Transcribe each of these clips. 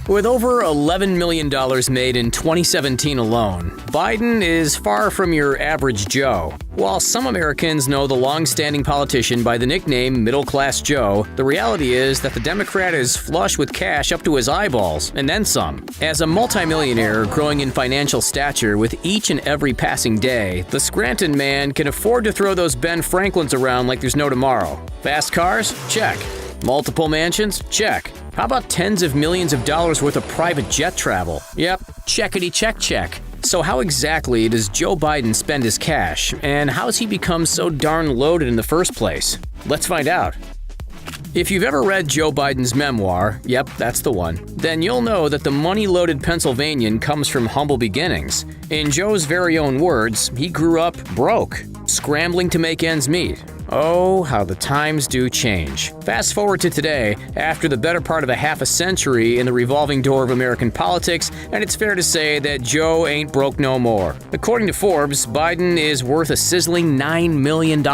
With over $11 million made in 2017 alone, Biden is far from your average Joe. While some Americans know the long-standing politician by the nickname Middle Class Joe, the reality is that the Democrat is flush with cash up to his eyeballs, and then some. As a multi-millionaire growing in financial stature with each and every passing day, the Scranton man can afford to throw those Ben Franklins around like there's no tomorrow. Fast cars? Check. Multiple mansions? Check. How about tens of millions of dollars worth of private jet travel? Yep, checkity check. So how exactly does Joe Biden spend his cash, and how has he become so darn loaded in the first place? Let's find out. If you've ever read Joe Biden's memoir, yep, that's the one, then you'll know that the money-loaded Pennsylvanian comes from humble beginnings. In Joe's very own words, he grew up broke, scrambling to make ends meet. Oh, how the times do change. Fast forward to today, after the better part of a half a century in the revolving door of American politics, and it's fair to say that Joe ain't broke no more. According to Forbes, Biden is worth a sizzling $9 million.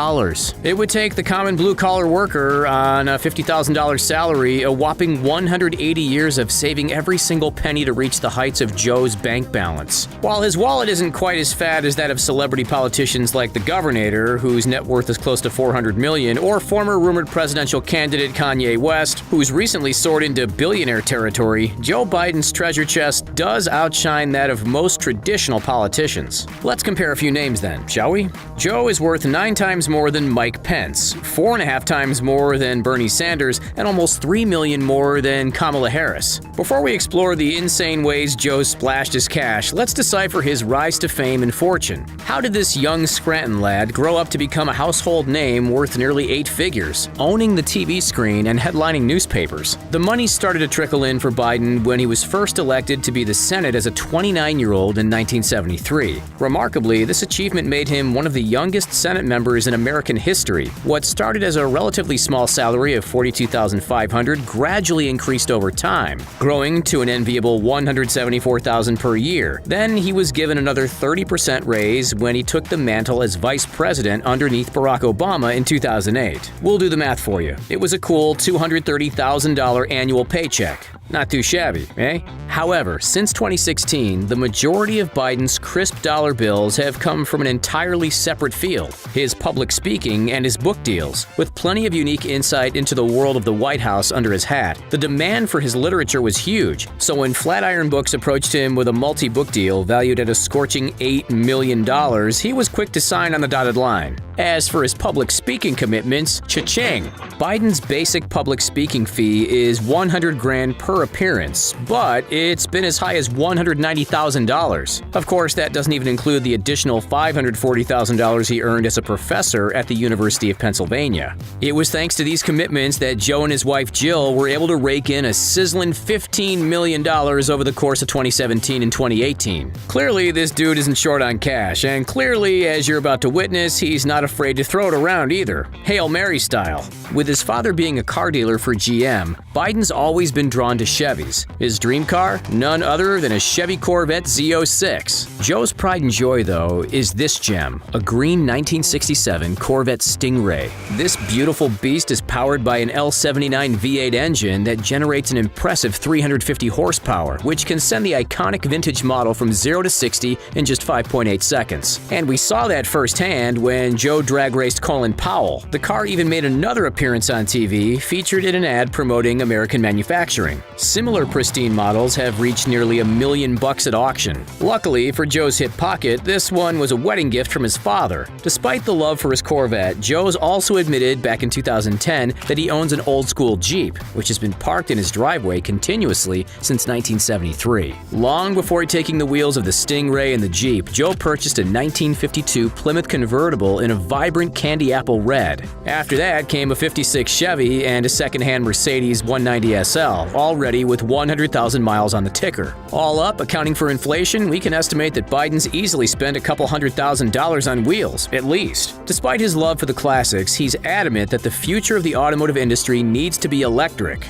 It would take the common blue-collar worker on a $50,000 salary a whopping 180 years of saving every single penny to reach the heights of Joe's bank balance. While his wallet isn't quite as fat as that of celebrity politicians like the Governor, whose net worth is close to $400 million, or former rumored presidential candidate Kanye West, who's recently soared into billionaire territory, Joe Biden's treasure chest does outshine that of most traditional politicians. Let's compare a few names then, shall we? Joe is worth 9 times more than Mike Pence, 4.5 times more than Bernie Sanders, and almost $3 million more than Kamala Harris. Before we explore the insane ways Joe splashed his cash, let's decipher his rise to fame and fortune. How did this young Scranton lad grow up to become a household name worth nearly 8 figures, owning the TV screen and headlining newspapers? The money started to trickle in for Biden when he was first elected to be the Senate as a 29-year-old in 1973. Remarkably, this achievement made him one of the youngest Senate members in American history. What started as a relatively small salary of $42,500 gradually increased over time, growing to an enviable $174,000 per year. Then he was given another 30% raise when he took the mantle as vice president underneath Barack Obama in 2008. We'll do the math for you. It was a cool $230,000 annual paycheck. Not too shabby, eh? However, since 2016, the majority of Biden's crisp dollar bills have come from an entirely separate field: his public speaking and his book deals. With plenty of unique insight into the world of the White House under his hat, the demand for his literature was huge. So when Flatiron Books approached him with a multi-book deal valued at a scorching $8 million, he was quick to sign on the dotted line. As for his public speaking commitments, cha-ching! Biden's basic public speaking fee is $100,000 per appearance, but it's been as high as $190,000. Of course, that doesn't even include the additional $540,000 he earned as a professor at the University of Pennsylvania. It was thanks to these commitments that Joe and his wife Jill were able to rake in a sizzling $15 million over the course of 2017 and 2018. Clearly, this dude isn't short on cash, and clearly, as you're about to witness, he's not afraid to throw it around either, Hail Mary style. With his father being a car dealer for GM, Biden's always been drawn to Chevys. His dream car? None other than a Chevy Corvette Z06. Joe's pride and joy, though, is this gem, a green 1967 Corvette Stingray. This beautiful beast is powered by an L79 V8 engine that generates an impressive 350 horsepower, which can send the iconic vintage model from 0 to 60 in just 5.8 seconds. And we saw that firsthand when Joe drag raced Colin Powell. The car even made another appearance on TV, featured in an ad promoting American manufacturing. Similar pristine models have reached nearly $1 million at auction. Luckily for Joe's hip pocket, this one was a wedding gift from his father. Despite the love for his Corvette, Joe's also admitted back in 2010 that he owns an old-school Jeep, which has been parked in his driveway continuously since 1973. Long before taking the wheels of the Stingray and the Jeep, Joe purchased a 1952 Plymouth convertible in a vibrant candy apple red. After that came a 56 Chevy and a second-hand Mercedes 190 SL, already with 100,000 miles on the ticker. All up, accounting for inflation, we can estimate that Biden's easily spent a couple $100,000 on wheels, at least. Despite his love for the classics, he's adamant that the future of the automotive industry needs to be electric.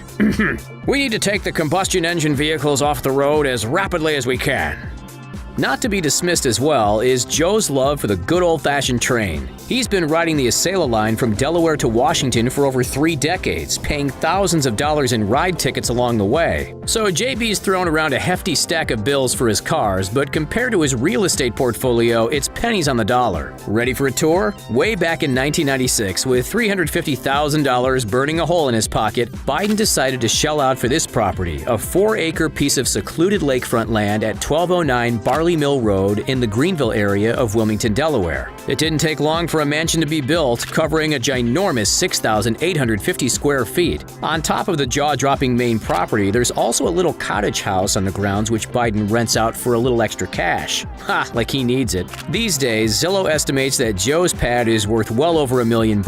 We need to take the combustion engine vehicles off the road as rapidly as we can. Not to be dismissed as well is Joe's love for the good old-fashioned train. He's been riding the Acela line from Delaware to Washington for over 3 decades, paying thousands of dollars in ride tickets along the way. So JB's thrown around a hefty stack of bills for his cars, but compared to his real estate portfolio, it's pennies on the dollar. Ready for a tour? Way back in 1996, with $350,000 burning a hole in his pocket, Biden decided to shell out for this property, a 4-acre piece of secluded lakefront land at 1209 Barley Mill Road in the Greenville area of Wilmington, Delaware. It didn't take long for a mansion to be built, covering a ginormous 6,850 square feet. On top of the jaw-dropping main property, there's also a little cottage house on the grounds which Biden rents out for a little extra cash. Ha, like he needs it. These days, Zillow estimates that Joe's pad is worth well over $1 million.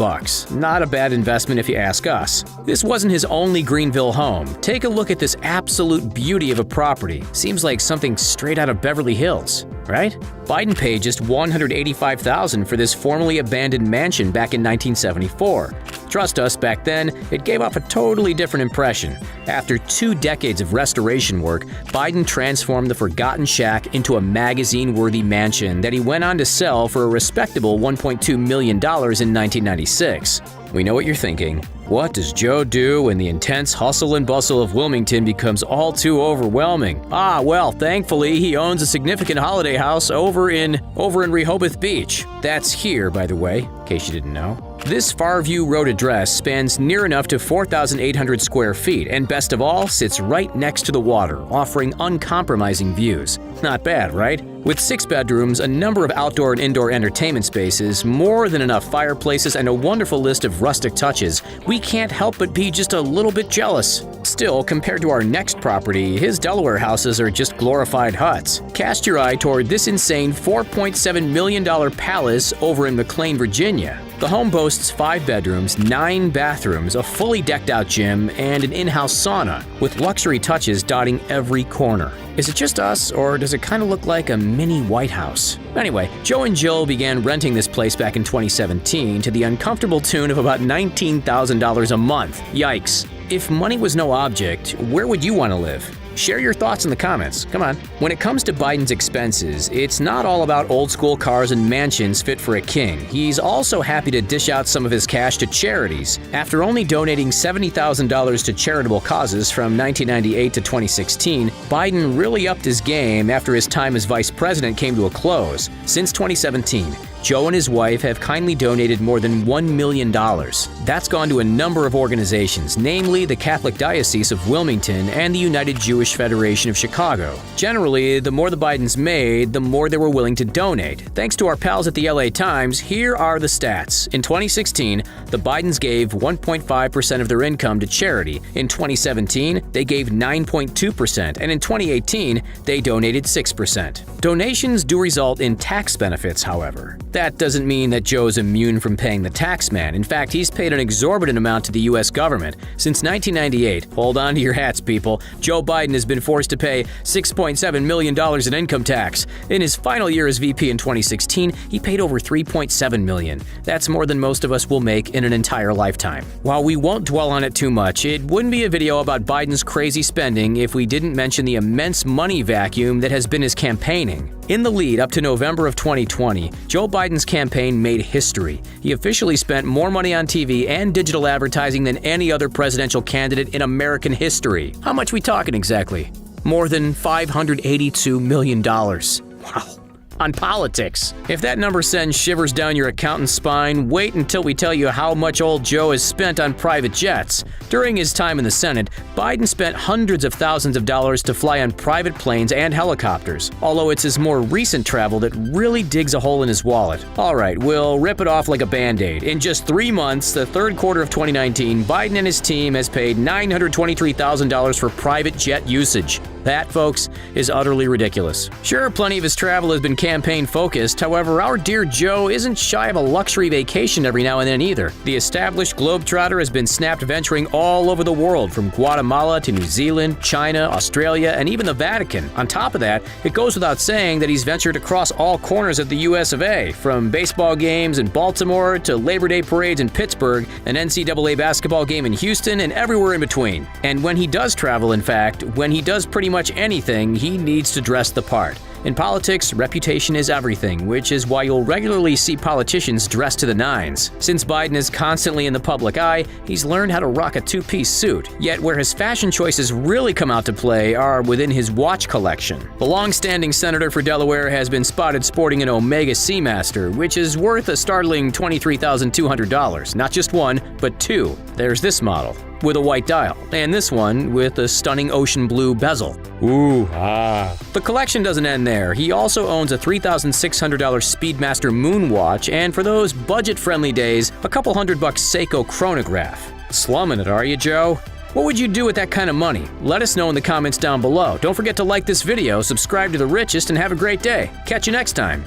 Not a bad investment if you ask us. This wasn't his only Greenville home. Take a look at this absolute beauty of a property. Seems like something straight out of Beverly Hills, right? Biden paid just $185,000 for this formerly abandoned mansion back in 1974. Trust us, back then, it gave off a totally different impression. After 2 decades of restoration work, Biden transformed the forgotten shack into a magazine-worthy mansion that he went on to sell for a respectable $1.2 million in 1996. We know what you're thinking. What does Joe do when the intense hustle and bustle of Wilmington becomes all too overwhelming? Well, thankfully, he owns a significant holiday house over in Rehoboth Beach. That's here, by the way, in case you didn't know. This Farview Road address spans near enough to 4,800 square feet and, best of all, sits right next to the water, offering uncompromising views. Not bad, right? With 6 bedrooms, a number of outdoor and indoor entertainment spaces, more than enough fireplaces, and a wonderful list of rustic touches, we can't help but be just a little bit jealous. Still, compared to our next property, his Delaware houses are just glorified huts. Cast your eye toward this insane $4.7 million palace over in McLean, Virginia. The home boasts 5 bedrooms, 9 bathrooms, a fully decked-out gym, and an in-house sauna, with luxury touches dotting every corner. Is it just us, or does it kind of look like a mini White House? Anyway, Joe and Jill began renting this place back in 2017 to the uncomfortable tune of about $19,000 a month. Yikes. If money was no object, where would you want to live? Share your thoughts in the comments. Come on. When it comes to Biden's expenses, it's not all about old-school cars and mansions fit for a king. He's also happy to dish out some of his cash to charities. After only donating $70,000 to charitable causes from 1998 to 2016, Biden really upped his game after his time as vice president came to a close. Since 2017, Joe and his wife have kindly donated more than $1 million. That's gone to a number of organizations, namely the Catholic Diocese of Wilmington and the United Jewish Federation of Chicago. Generally, the more the Bidens made, the more they were willing to donate. Thanks to our pals at the LA Times, here are the stats. In 2016, the Bidens gave 1.5% of their income to charity. In 2017, they gave 9.2%, and in 2018, they donated 6%. Donations do result in tax benefits, however. That doesn't mean that Joe's immune from paying the tax man. In fact, he's paid an exorbitant amount to the U.S. government. Since 1998, hold on to your hats, people, Joe Biden has been forced to pay $6.7 million in income tax. In his final year as VP in 2016, he paid over $3.7 million. That's more than most of us will make in an entire lifetime. While we won't dwell on it too much, it wouldn't be a video about Biden's crazy spending if we didn't mention the immense money vacuum that has been his campaigning. In the lead up to November of 2020, Joe Biden's campaign made history. He officially spent more money on TV and digital advertising than any other presidential candidate in American history. How much we talking exactly? More than $582 million. Wow. On politics. If that number sends shivers down your accountant's spine, wait until we tell you how much old Joe has spent on private jets. During his time in the Senate, Biden spent hundreds of thousands of dollars to fly on private planes and helicopters, although it's his more recent travel that really digs a hole in his wallet. Alright, we'll rip it off like a band-aid. In just 3 months, the third quarter of 2019, Biden and his team has paid $923,000 for private jet usage. That, folks, is utterly ridiculous. Sure, plenty of his travel has been campaign-focused, however, our dear Joe isn't shy of a luxury vacation every now and then either. The established globetrotter has been snapped venturing all over the world, from Guatemala to New Zealand, China, Australia, and even the Vatican. On top of that, it goes without saying that he's ventured across all corners of the US of A, from baseball games in Baltimore to Labor Day parades in Pittsburgh, an NCAA basketball game in Houston, and everywhere in between. And when he does travel, in fact, when he does pretty much anything, he needs to dress the part. In politics, reputation is everything, which is why you'll regularly see politicians dressed to the nines. Since Biden is constantly in the public eye, he's learned how to rock a two-piece suit. Yet where his fashion choices really come out to play are within his watch collection. The long-standing senator for Delaware has been spotted sporting an Omega Seamaster, which is worth a startling $23,200. Not just one, but two. There's this model with a white dial, and this one with a stunning ocean blue bezel. Ooh, ah. The collection doesn't end there. He also owns a $3,600 Speedmaster Moon watch, and for those budget-friendly days, a couple $100 Seiko chronograph. Slumming it, are you, Joe? What would you do with that kind of money? Let us know in the comments down below. Don't forget to like this video, subscribe to The Richest, and have a great day. Catch you next time.